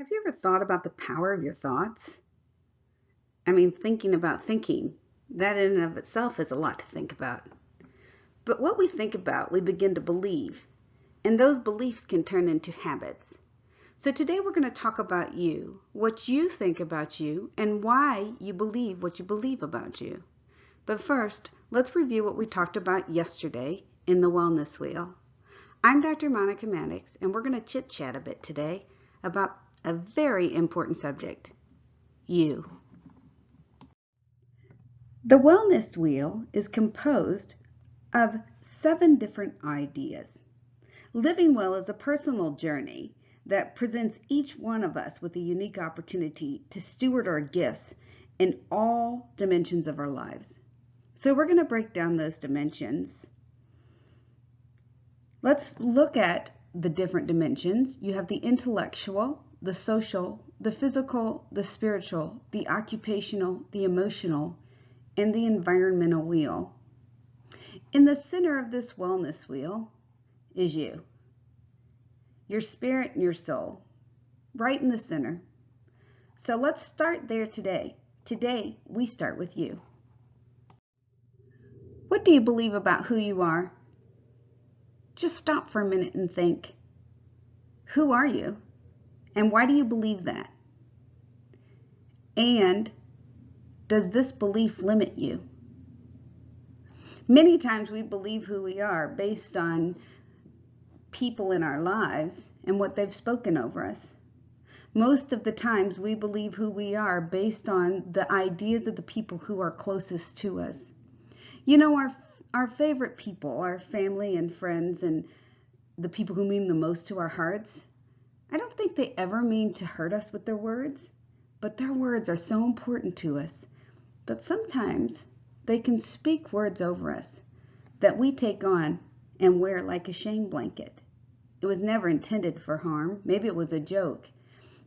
Have you ever thought about the power of your thoughts? I mean, thinking about thinking, that in and of itself is a lot to think about. But what we think about, we begin to believe, and those beliefs can turn into habits. So today we're going to talk about you, what you think about you, and why you believe what you believe about you. But first, let's review what we talked about yesterday in the Wellness Wheel. I'm Dr. Monica Maddox, and we're going to chit-chat a bit today about a very important subject, you. The Wellness Wheel is composed of 7 different ideas. Living well is a personal journey that presents each one of us with a unique opportunity to steward our gifts in all dimensions of our lives. So we're going to break down those dimensions. Let's look at the different dimensions. You have the intellectual, the social, the physical, the spiritual, the occupational, the emotional, and the environmental wheel. In the center of this wellness wheel is you, your spirit and your soul, right in the center. So let's start there today. Today, we start with you. What do you believe about who you are? Just stop for a minute and think, who are you? And why do you believe that? And does this belief limit you? Many times we believe who we are based on people in our lives and what they've spoken over us. Most of the times we believe who we are based on the ideas of the people who are closest to us. You know, our favorite people, our family and friends and the people who mean the most to our hearts, I don't think they ever mean to hurt us with their words, but their words are so important to us that sometimes they can speak words over us that we take on and wear like a shame blanket. It was never intended for harm. Maybe it was a joke.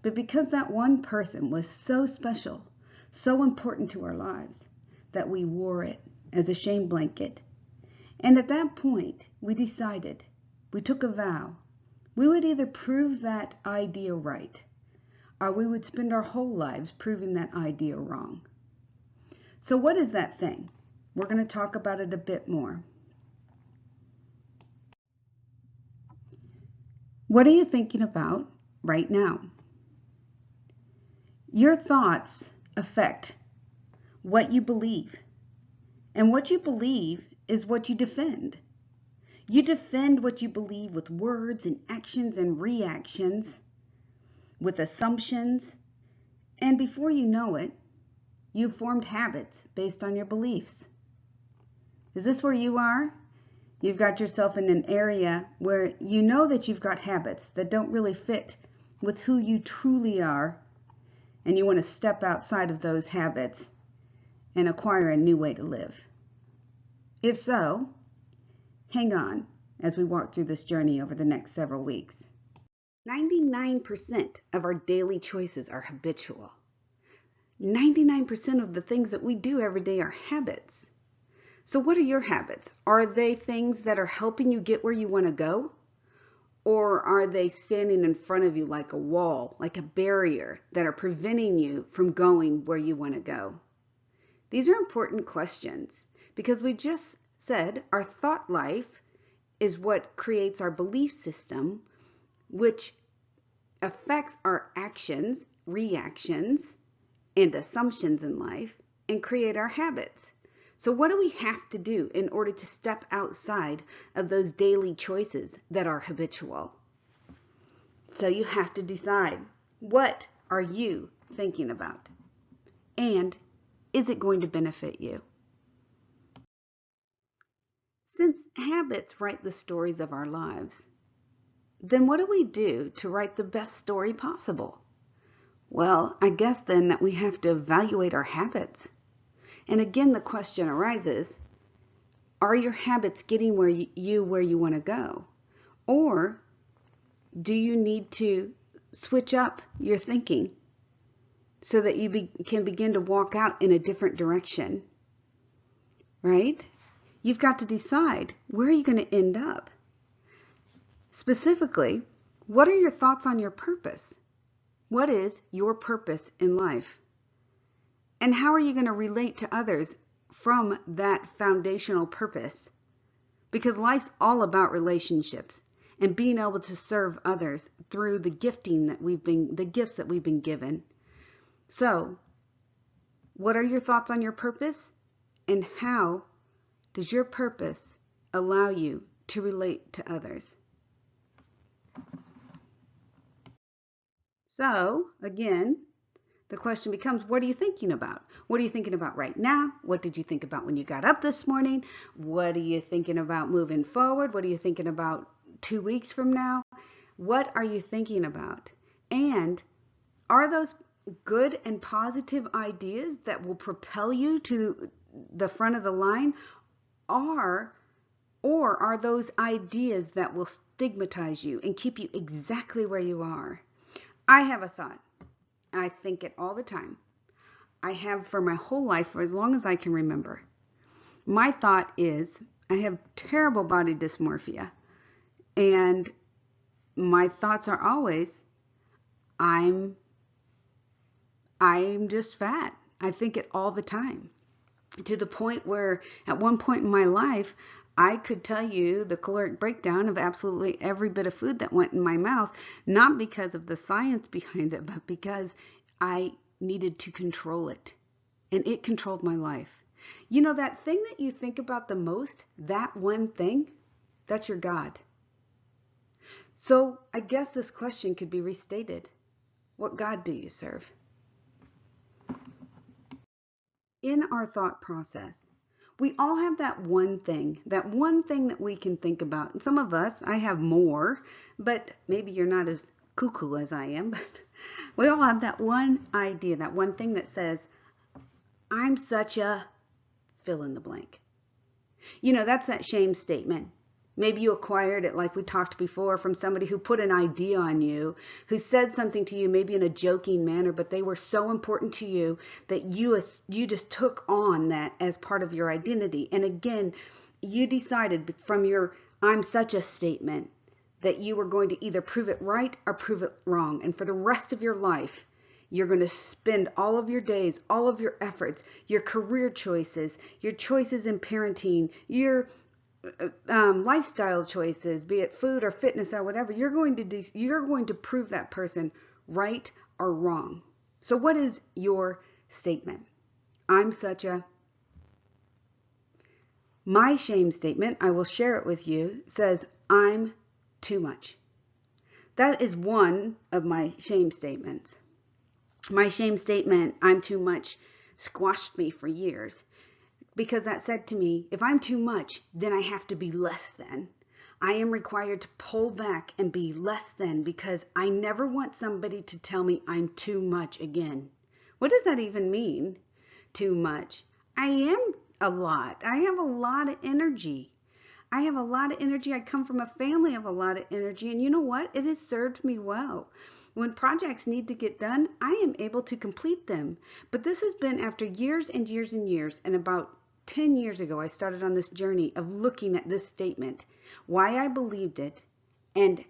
But because that one person was so special, so important to our lives, that we wore it as a shame blanket. And at that point, we decided, we took a vow, we would either prove that idea right, or we would spend our whole lives proving that idea wrong. So what is that thing? We're going to talk about it a bit more. What are you thinking about right now? Your thoughts affect what you believe. And what you believe is what you defend. You defend what you believe with words and actions and reactions, with assumptions, and before you know it, you've formed habits based on your beliefs. Is this where you are? You've got yourself in an area where you know that you've got habits that don't really fit with who you truly are, and you want to step outside of those habits and acquire a new way to live. If so, hang on as we walk through this journey over the next several weeks. 99% of our daily choices are habitual. 99% of the things that we do every day are habits. So what are your habits? Are they things that are helping you get where you want to go? Or are they standing in front of you like a wall, like a barrier that are preventing you from going where you want to go? These are important questions because we just said our thought life is what creates our belief system, which affects our actions, reactions, and assumptions in life and create our habits. So what do we have to do in order to step outside of those daily choices that are habitual? So you have to decide, what are you thinking about? And is it going to benefit you? Since habits write the stories of our lives, then what do we do to write the best story possible? Well, I guess then that we have to evaluate our habits. And again, the question arises, are your habits getting where you want to go? Or do you need to switch up your thinking so that you can begin to walk out in a different direction? Right? You've got to decide, where are you going to end up? Specifically, what are your thoughts on your purpose? What is your purpose in life? And how are you going to relate to others from that foundational purpose? Because life's all about relationships and being able to serve others through the gifts that we've been given. So, what are your thoughts on your purpose? And how does your purpose allow you to relate to others? So, again, the question becomes, what are you thinking about? What are you thinking about right now? What did you think about when you got up this morning? What are you thinking about moving forward? What are you thinking about 2 weeks from now? What are you thinking about? And are those good and positive ideas that will propel you to the front of the line? Or are those ideas that will stigmatize you and keep you exactly where you are? I have a thought. I think it all the time. I have for my whole life, for as long as I can remember. My thought is, I have terrible body dysmorphia. And my thoughts are always, I'm just fat. I think it all the time. To the point where at one point in my life, I could tell you the caloric breakdown of absolutely every bit of food that went in my mouth, not because of the science behind it, but because I needed to control it. And it controlled my life. You know, that thing that you think about the most, that one thing, that's your God. So I guess this question could be restated. What God do you serve? In our thought process, we all have that one thing that we can think about. And some of us, I have more, but maybe you're not as cuckoo as I am, but we all have that one idea, that one thing that says, I'm such a fill in the blank. You know, that's that shame statement. Maybe you acquired it, like we talked before, from somebody who put an idea on you, who said something to you, maybe in a joking manner, but they were so important to you that you just took on that as part of your identity. And again, you decided from your I'm such a statement that you were going to either prove it right or prove it wrong. And for the rest of your life, you're going to spend all of your days, all of your efforts, your career choices, your choices in parenting, your lifestyle choices, be it food or fitness or whatever, you're going to prove that person right or wrong. So what is your statement? I'm such a... My shame statement, I will share it with you, says I'm too much. That is one of my shame statements. My shame statement, I'm too much, squashed me for years. Because that said to me, if I'm too much, then I have to be less than. I am required to pull back and be less than because I never want somebody to tell me I'm too much again. What does that even mean? Too much. I am a lot. I have a lot of energy. I come from a family of a lot of energy. And you know what? It has served me well. When projects need to get done, I am able to complete them. But this has been after years and years and years, and about 10 years ago, I started on this journey of looking at this statement, why I believed it, and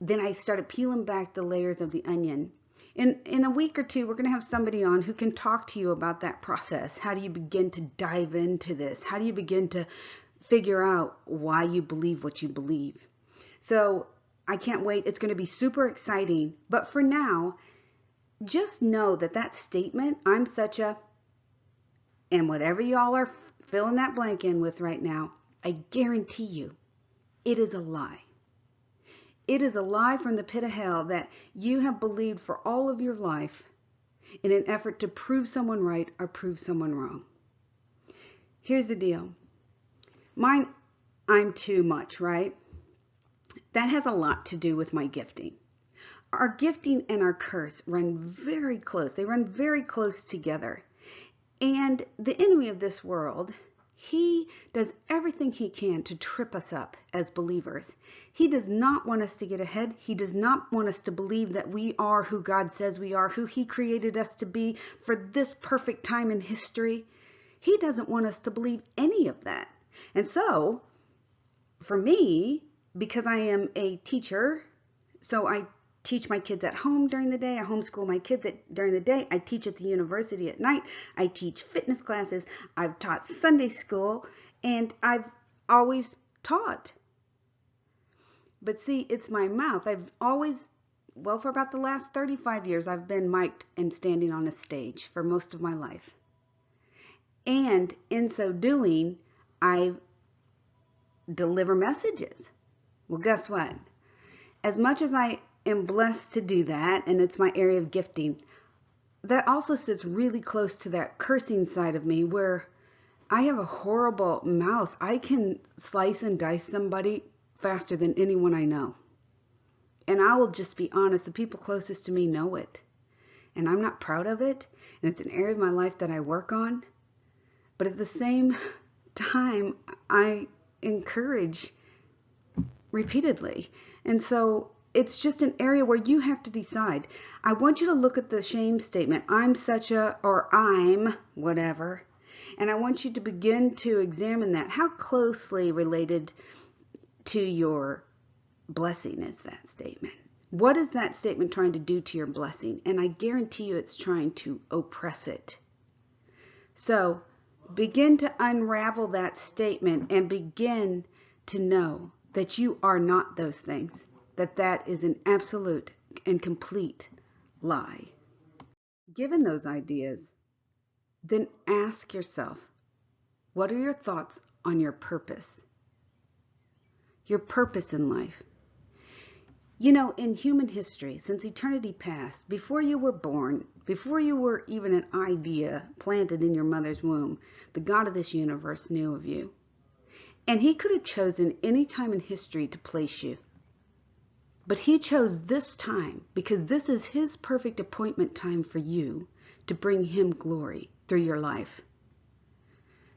then I started peeling back the layers of the onion. In a week or two, we're going to have somebody on who can talk to you about that process. How do you begin to dive into this? How do you begin to figure out why you believe what you believe? So I can't wait. It's going to be super exciting. But for now, just know that statement, I'm such a... And whatever y'all are filling that blank in with right now, I guarantee you, it is a lie. It is a lie from the pit of hell that you have believed for all of your life in an effort to prove someone right or prove someone wrong. Here's the deal. Mine, I'm too much, right? That has a lot to do with my gifting. Our gifting and our curse run very close. They run very close together. And the enemy of this world, he does everything he can to trip us up as believers. He does not want us to get ahead. He does not want us to believe that we are who God says we are, who he created us to be for this perfect time in history. He doesn't want us to believe any of that. And so, for me, because I am a teacher, so I teach my kids at home during the day. I homeschool my kids during the day. I teach at the university at night. I teach fitness classes. I've taught Sunday school, and I've always taught. But see, it's my mouth. I've always, well, for about the last 35 years, I've been mic'd and standing on a stage for most of my life. And in so doing, I deliver messages. Well, guess what? As much as I am blessed to do that, and it's my area of gifting, that also sits really close to that cursing side of me where I have a horrible mouth. I can slice and dice somebody faster than anyone I know. And I will just be honest, the people closest to me know it. And I'm not proud of it. And it's an area of my life that I work on. But at the same time, I encourage repeatedly. And so it's just an area where you have to decide. I want you to look at the shame statement. I'm such a, or I'm whatever. And I want you to begin to examine that. How closely related to your blessing is that statement? What is that statement trying to do to your blessing? And I guarantee you it's trying to oppress it. So begin to unravel that statement and begin to know that you are not those things, that is an absolute and complete lie. Given those ideas, then ask yourself, what are your thoughts on your purpose? Your purpose in life. You know, in human history, since eternity past, before you were born, before you were even an idea planted in your mother's womb, the God of this universe knew of you. And he could have chosen any time in history to place you. But he chose this time because this is his perfect appointment time for you to bring him glory through your life.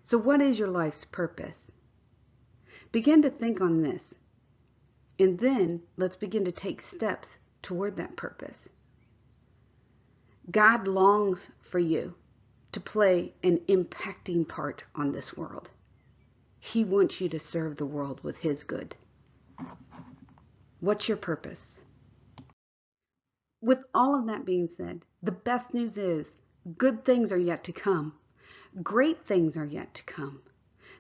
So what is your life's purpose? Begin to think on this. And then let's begin to take steps toward that purpose. God longs for you to play an impacting part on this world. He wants you to serve the world with his good. What's your purpose? With all of that being said, the best news is good things are yet to come. Great things are yet to come.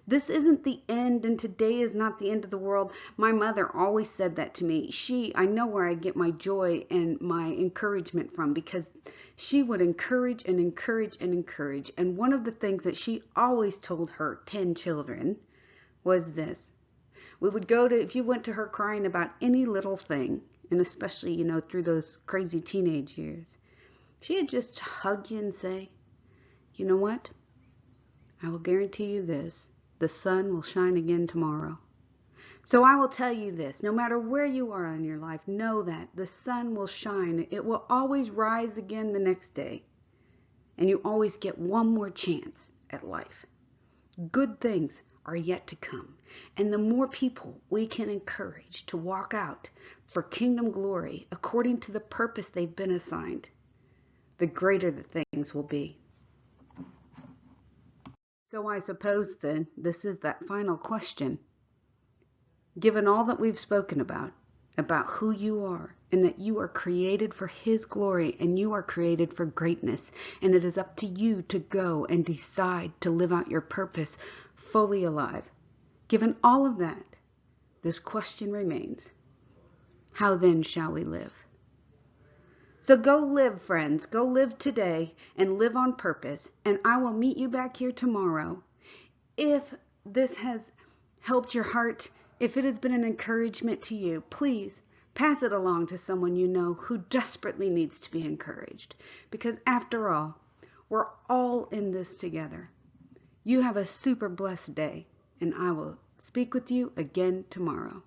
This isn't the end, and today is not the end of the world. My mother always said that to me. I know where I get my joy and my encouragement from, because she would encourage and encourage and encourage. And one of the things that she always told her 10 children was this. We would go to, if you went to her crying about any little thing, and especially, you know, through those crazy teenage years, she'd just hug you and say, you know what? I will guarantee you this. The sun will shine again tomorrow. So I will tell you this, no matter where you are in your life, know that the sun will shine. It will always rise again the next day. And you always get one more chance at life. Good things are yet to come. And the more people we can encourage to walk out for kingdom glory according to the purpose they've been assigned, the greater the things will be. So I suppose then this is that final question. Given all that we've spoken about who you are, and that you are created for his glory and you are created for greatness, and it is up to you to go and decide to live out your purpose fully alive. Given all of that, this question remains. How then shall we live? So go live, friends. Go live today and live on purpose. And I will meet you back here tomorrow. If this has helped your heart, if it has been an encouragement to you, please pass it along to someone you know who desperately needs to be encouraged. Because after all, we're all in this together. You have a super blessed day, and I will speak with you again tomorrow.